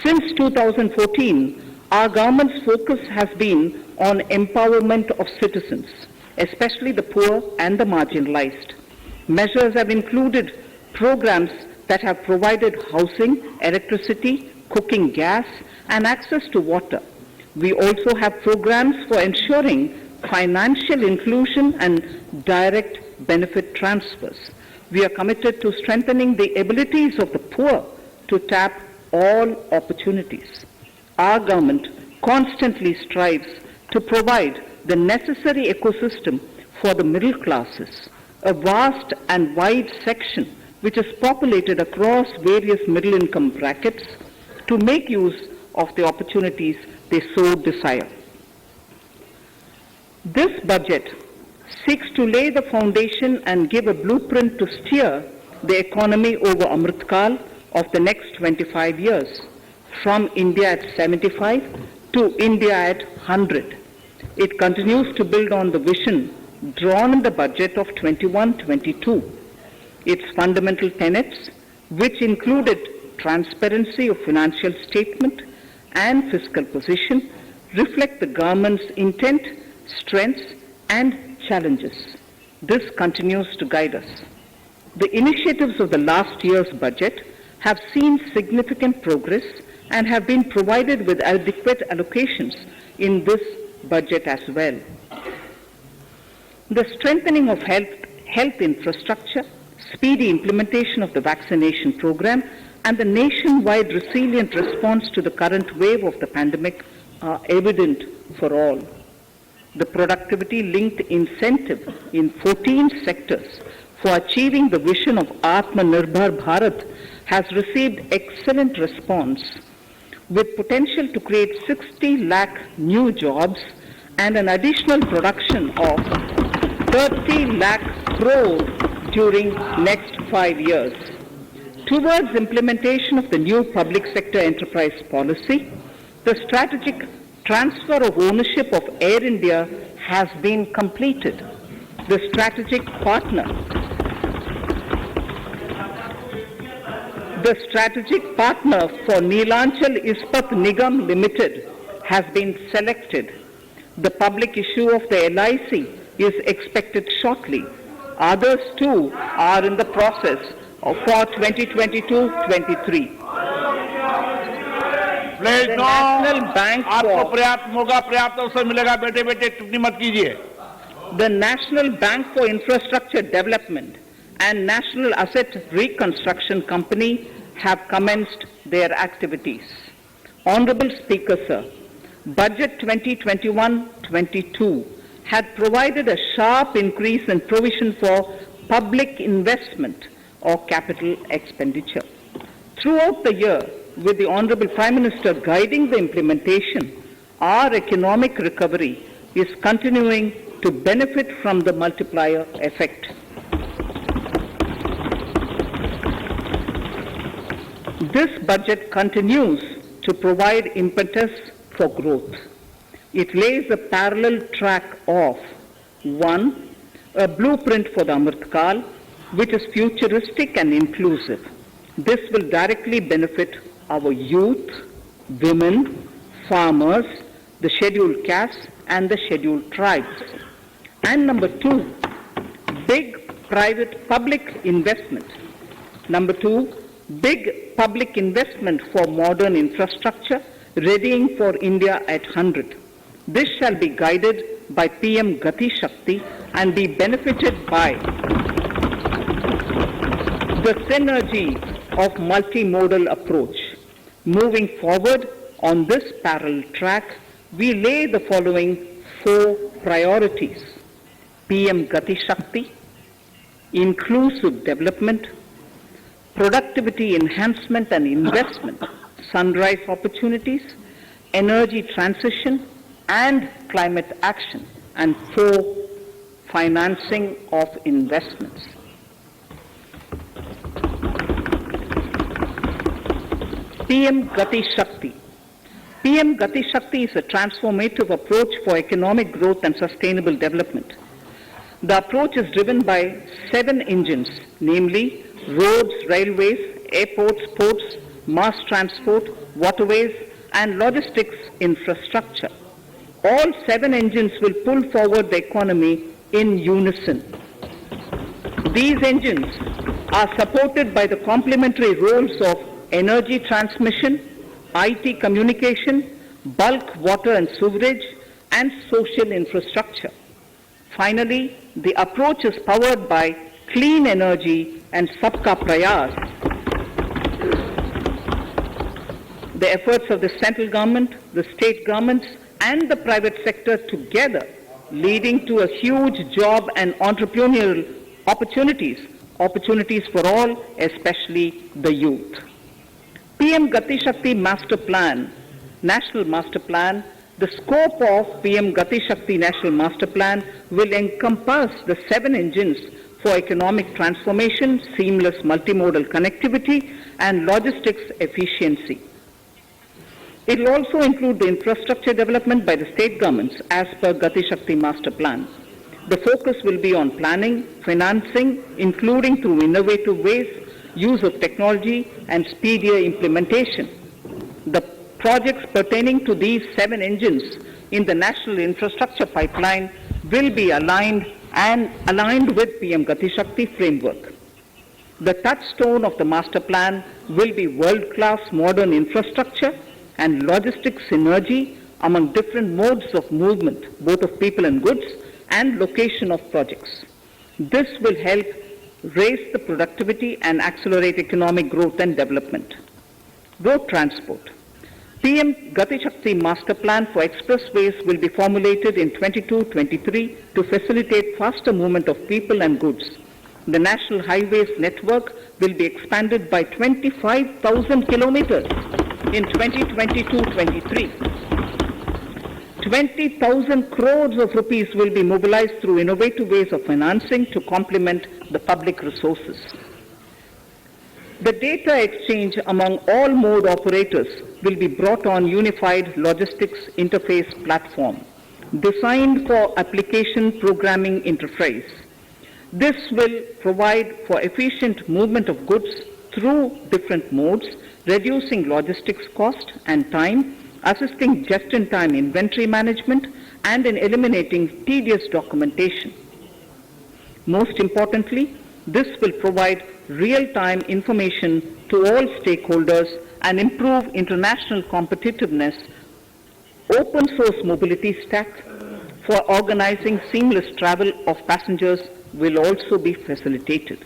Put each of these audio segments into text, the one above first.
Since 2014, our government's focus has been on empowerment of citizens, especially the poor and the marginalized. Measures have included programs that have provided housing, electricity, cooking gas, and access to water. We also have programs for ensuring financial inclusion and direct benefit transfers. We are committed to strengthening the abilities of the poor to tap all opportunities. Our government constantly strives to provide the necessary ecosystem for the middle classes, a vast and wide section which is populated across various middle-income brackets, to make use of the opportunities they so desire. This budget seeks to lay the foundation and give a blueprint to steer the economy over Amrit Kal of the next 25 years, from India at 75 to India at 100. It continues to build on the vision drawn in the budget of 21-22. Its fundamental tenets, which included transparency of financial statement and fiscal position, reflect the government's intent, strengths, and challenges. This continues to guide us. The initiatives of the last year's budget have seen significant progress and have been provided with adequate allocations in this budget as well. The strengthening of health infrastructure, speedy implementation of the vaccination program, and the nationwide resilient response to the current wave of the pandemic are evident for all. The productivity-linked incentive in 14 sectors for achieving the vision of Atmanirbhar Bharat has received excellent response, with potential to create 60 lakh new jobs and an additional production of 30 lakh crore during next 5 years. Towards implementation of the new public sector enterprise policy, the strategic transfer of ownership of Air India has been completed. The strategic partner for Neelachal Ispat Nigam Limited has been selected. The public issue of the LIC is expected shortly. Others too are in the process for 2022-23. The National Bank The National Bank for Infrastructure Development and National Asset Reconstruction Company have commenced their activities. Honorable Speaker, sir, Budget 2021-22 had provided a sharp increase in provision for public investment or capital expenditure. Throughout the year, with the Honorable Prime Minister guiding the implementation, our economic recovery is continuing to benefit from the multiplier effect. This budget continues to provide impetus for growth. It lays a parallel track of 1. A blueprint for the Amrit Kal, which is futuristic and inclusive. This will directly benefit our youth, women, farmers, the scheduled castes, and the scheduled tribes. And number 2, big private public investment. Number 2, big public investment for modern infrastructure, readying for India at 100. This shall be guided by PM Gati Shakti and be benefited by the synergy of multimodal approach. Moving forward on this parallel track, we lay the following 4 priorities: PM Gati Shakti, inclusive development, productivity enhancement and investment, sunrise opportunities, energy transition, and climate action, and 4, financing of investments. PM Gati Shakti. PM Gati Shakti is a transformative approach for economic growth and sustainable development. The approach is driven by 7 engines, namely roads, railways, airports, ports, mass transport, waterways, and logistics infrastructure. All 7 engines will pull forward the economy in unison. These engines are supported by the complementary roles of energy transmission, IT communication, bulk water and sewerage, and social infrastructure. Finally, the approach is powered by clean energy and Sabka Prayas. The efforts of the central government, the state governments, and the private sector together, leading to a huge job and entrepreneurial opportunities for all, especially the youth. PM Gati Shakti Master Plan, National Master Plan, the scope of PM Gati Shakti National Master Plan will encompass the 7 engines for economic transformation, seamless multimodal connectivity, and logistics efficiency. It will also include the infrastructure development by the state governments as per Gati Shakti Master Plan. The focus will be on planning, financing, including through innovative ways, use of technology, and speedier implementation. The projects pertaining to these 7 engines in the national infrastructure pipeline will be aligned with PM Gati Shakti framework. The touchstone of the master plan will be world-class modern infrastructure and logistics synergy among different modes of movement, both of people and goods, and location of projects. This will help raise the productivity and accelerate economic growth and development. Road transport. PM Gati Shakti Master Plan for expressways will be formulated in 22-23 to facilitate faster movement of people and goods. The National Highways network will be expanded by 25,000 kilometers in 2022-23. 20,000 crores of rupees will be mobilized through innovative ways of financing to complement the public resources. The data exchange among all mode operators will be brought on unified logistics interface platform designed for application programming interface. This will provide for efficient movement of goods through different modes, reducing logistics cost and time, assisting just-in-time inventory management, and in eliminating tedious documentation. Most importantly, this will provide real-time information to all stakeholders and improve international competitiveness. Open source mobility stack for organizing seamless travel of passengers will also be facilitated.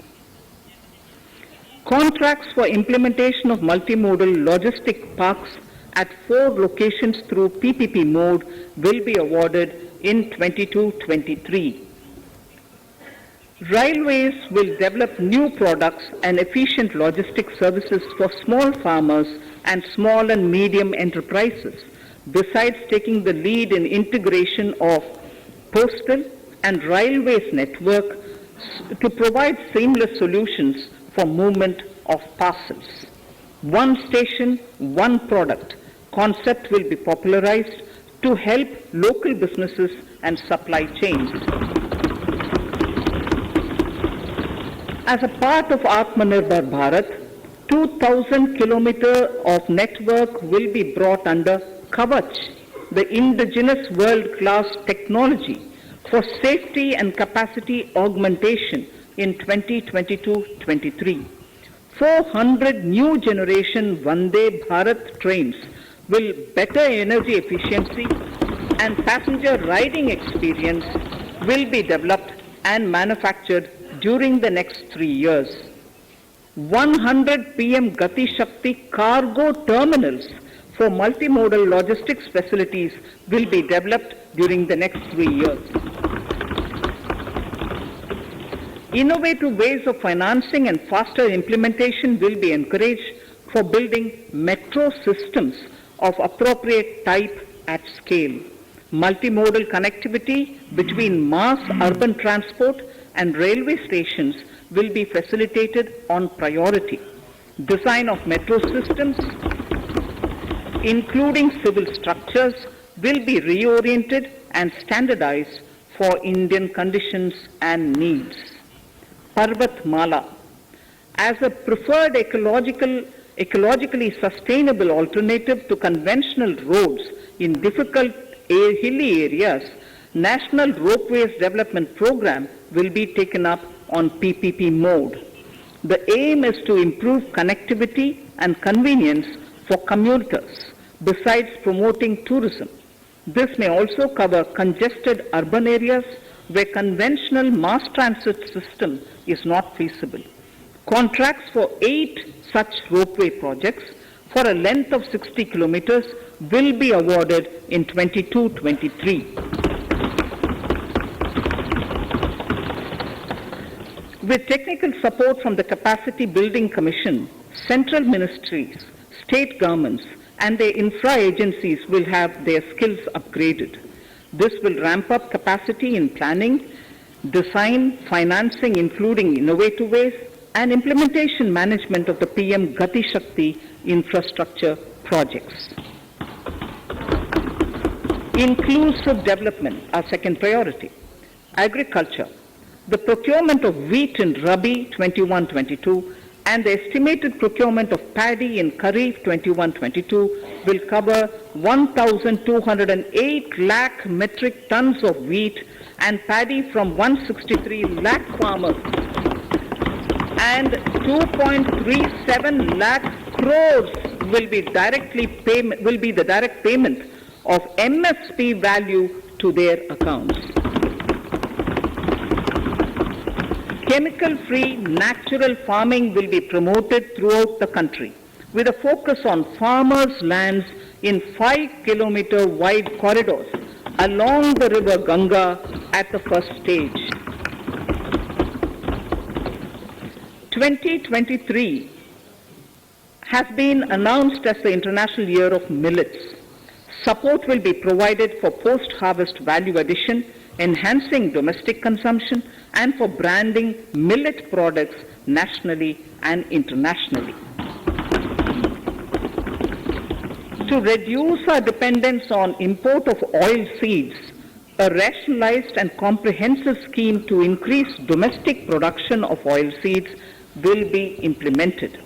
Contracts for implementation of multimodal logistic parks at 4 locations through PPP mode will be awarded in 22-23. Railways will develop new products and efficient logistic services for small farmers and small and medium enterprises, besides taking the lead in integration of postal and railways network to provide seamless solutions for movement of parcels. One station, one product concept will be popularized to help local businesses and supply chains. As a part of Atmanirbhar Bharat, 2,000 kilometers of network will be brought under Kavach, the indigenous world-class technology for safety and capacity augmentation in 2022-23. 400 new generation Vande Bharat trains will better energy efficiency and passenger riding experience will be developed and manufactured during the next 3 years. 100 PM Gati Shakti cargo terminals for multimodal logistics facilities will be developed during the next 3 years. Innovative ways of financing and faster implementation will be encouraged for building metro systems of appropriate type at scale. Multimodal connectivity between mass urban transport and railway stations will be facilitated on priority. Design of metro systems, including civil structures, will be reoriented and standardized for Indian conditions and needs. Parvat Mala. As a preferred ecological ecologically sustainable alternative to conventional roads in difficult hilly areas, National Ropeways Development Program will be taken up on PPP mode. The aim is to improve connectivity and convenience for commuters, besides promoting tourism. This may also cover congested urban areas where conventional mass transit system is not feasible. Contracts for 8 such ropeway projects for a length of 60 kilometers will be awarded in 22-23. With technical support from the Capacity Building Commission, central ministries, state governments, and their infra agencies will have their skills upgraded. This will ramp up capacity in planning, design, financing, including innovative ways, and implementation management of the PM Gati Shakti infrastructure projects. Inclusive development, our second priority. Agriculture. The procurement of wheat in Rabi 21-22 and the estimated procurement of paddy in Kharif 21-22 will cover 1,208 lakh metric tons of wheat and paddy from 163 lakh farmers, and 2.37 lakh crores will be the direct payment of MSP value to their accounts. Chemical-free natural farming will be promoted throughout the country with a focus on farmers' lands in 5-kilometer wide corridors along the river Ganga at the first stage. 2023 has been announced as the International Year of Millets. Support will be provided for post-harvest value addition, enhancing domestic consumption, and for branding millet products nationally and internationally. To reduce our dependence on import of oil seeds, a rationalized and comprehensive scheme to increase domestic production of oil seeds will be implemented.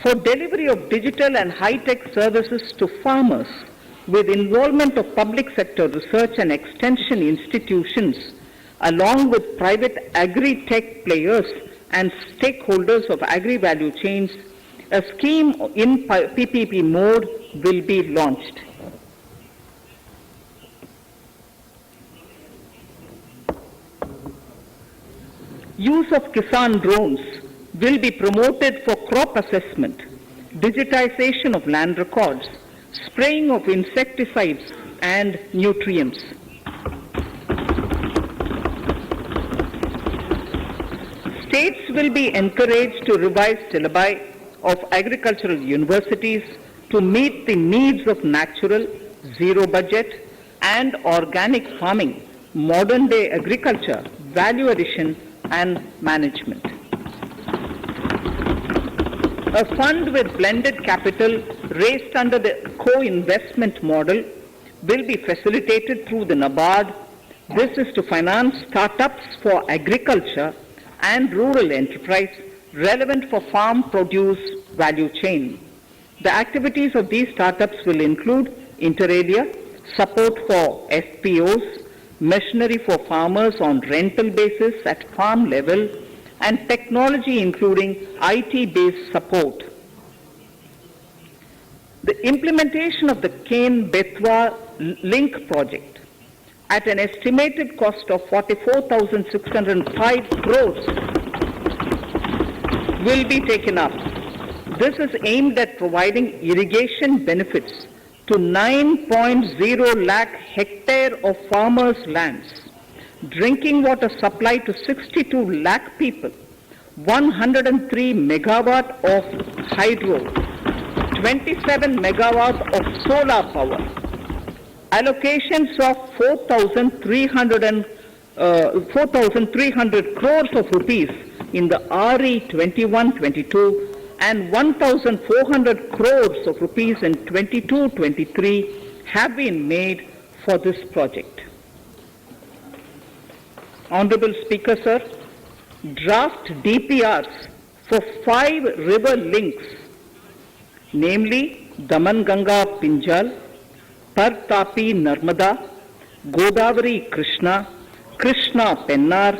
For delivery of digital and high-tech services to farmers, with involvement of public sector research and extension institutions, along with private agri-tech players and stakeholders of agri-value chains, a scheme in PPP mode will be launched. Use of Kisan drones will be promoted for crop assessment, digitization of land records, spraying of insecticides and nutrients. States will be encouraged to revise syllabi of agricultural universities to meet the needs of natural, zero budget, and organic farming, modern day agriculture, value addition, and management. A fund with blended capital raised under the co-investment model will be facilitated through the NABARD. This is to finance startups for agriculture and rural enterprise relevant for farm produce value chain. The activities of these startups will include inter alia, support for FPOs, machinery for farmers on rental basis at farm level, and technology including IT-based support. The implementation of the Ken-Betwa link project at an estimated cost of 44,605 crores will be taken up. This is aimed at providing irrigation benefits to 9.0 lakh hectare of farmers' lands, drinking water supply to 62 lakh people, 103 megawatt of hydro, 27 megawatt of solar power, allocations of 4,300 crores of rupees in the RE 21-22 and 1,400 crores of rupees in 22-23 have been made for this project. Honorable Speaker, sir, draft DPRs for 5 river links, namely Daman-Ganga Pinjal, Par-Tapi Narmada, Godavari Krishna, Krishna Pennar,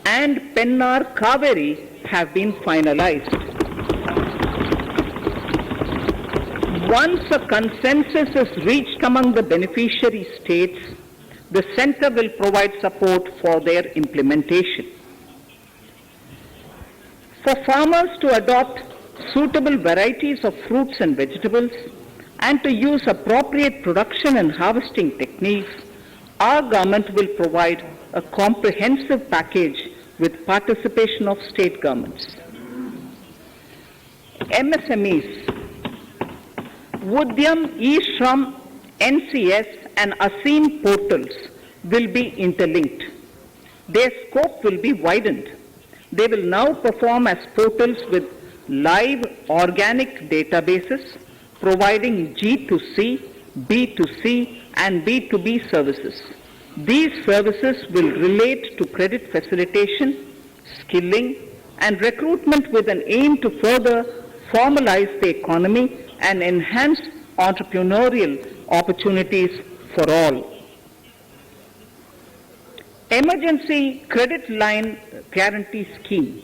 and Pennar Kaveri have been finalized. Once a consensus is reached among the beneficiary states, the Centre will provide support for their implementation. For farmers to adopt suitable varieties of fruits and vegetables and to use appropriate production and harvesting techniques, our government will provide a comprehensive package with participation of state governments. MSMEs, Udyam, eShram, NCS and ASEAN portals will be interlinked. Their scope will be widened. They will now perform as portals with live organic databases providing G2C, B2C and B2B services. These services will relate to credit facilitation, skilling and recruitment with an aim to further formalize the economy and enhance entrepreneurial opportunities for all. Emergency Credit Line Guarantee Scheme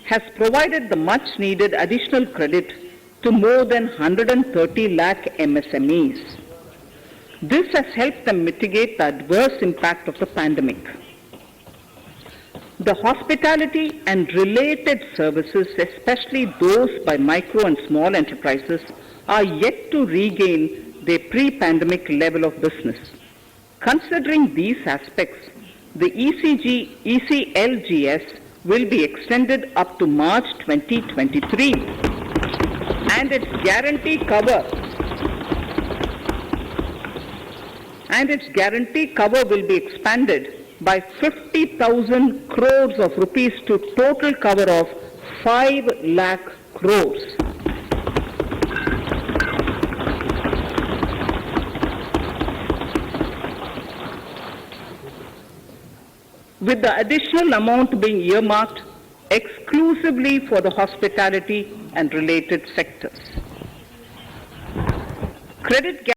has provided the much needed additional credit to more than 130 lakh MSMEs. This has helped them mitigate the adverse impact of the pandemic. The hospitality and related services, especially those by micro and small enterprises, are yet to regain their pre-pandemic level of business. Considering these aspects, the ECLGS will be extended up to March 2023 and its guarantee cover will be expanded by 50,000 crores of rupees to total cover of 5 lakh crores. With the additional amount being earmarked exclusively for the hospitality and related sectors. Credit